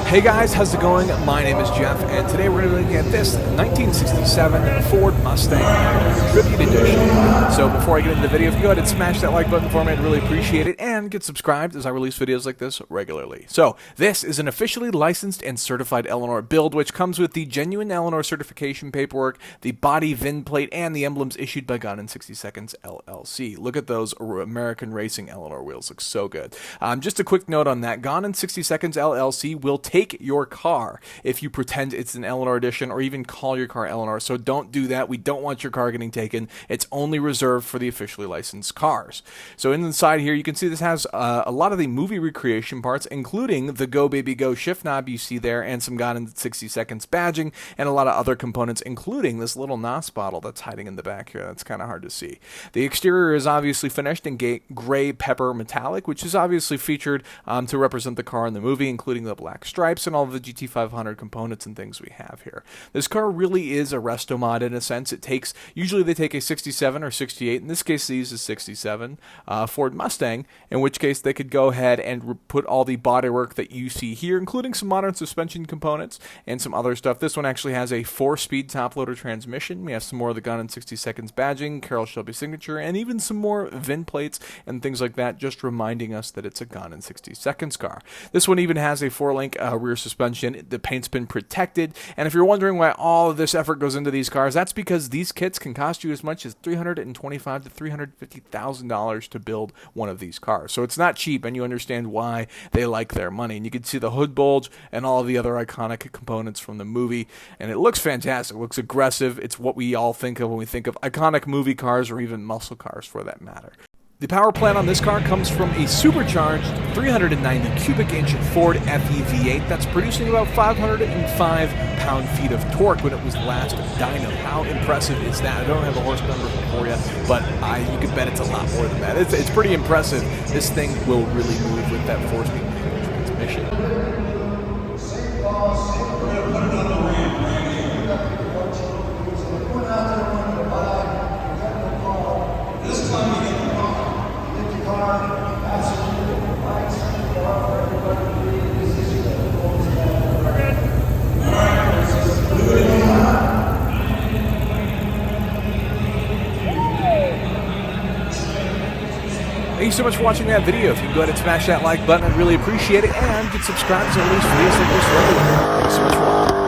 Hey guys, how's it going? My name is Jeff, and today we're going to be looking at this 1967 Ford Mustang Tribute Edition. So before I get into the video, if you go ahead and smash that like button for me, I'd really appreciate it, and get subscribed as I release videos like this regularly. So this is an officially licensed and certified Eleanor build, which comes with the genuine Eleanor certification paperwork, the body VIN plate, and the emblems issued by Gone in 60 Seconds LLC. Look at those American Racing Eleanor wheels, look so good. Just a quick note on that, Gone in 60 Seconds LLC will take your car if you pretend it's an Eleanor edition or even call your car Eleanor, so don't do that. We don't want your car getting taken. It's only reserved for the officially licensed cars. So inside here you can see this has a lot of the movie recreation parts, including the Go Baby Go shift knob you see there, and some Gone in 60 Seconds badging, and a lot of other components, including this little NOS bottle that's hiding in the back here. That's kind of hard to see. The exterior is obviously finished in gray pepper metallic, which is obviously featured to represent the car in the movie, including the black stripes and all of the GT500 components and things we have here. This car really is a resto mod in a sense. Usually they take a 67 or 68, in this case they use a 67 Ford Mustang, in which case they could go ahead and put all the bodywork that you see here, including some modern suspension components and some other stuff. This one actually has a 4-speed top-loader transmission. We have some more of the Gone in 60 Seconds badging, Carroll Shelby signature, and even some more VIN plates and things like that, just reminding us that it's a Gone in 60 Seconds car. This one even has a 4-link rear suspension. The paint's been protected, and if you're wondering why all of this effort goes into these cars, that's because these kits can cost you as much as $325,000 to $350,000 to build one of these cars. So it's not cheap, and you understand why they like their money. And you can see the hood bulge and all of the other iconic components from the movie, and it looks fantastic. It looks aggressive. It's what we all think of when we think of iconic movie cars, or even muscle cars for that matter. The power plant on this car comes from a supercharged 390 cubic inch Ford FE V8 that's producing about 505 pound-feet of torque when it was last dyno. How impressive is that? I don't have a horse number for you, but you can bet it's a lot more than that. It's pretty impressive. This thing will really move with that 4-speed manual transmission. Thank you so much for watching that video. If you can go ahead and smash that like button, I'd really appreciate it, and get subscribed to release videos like this regularly. Thanks so much for watching.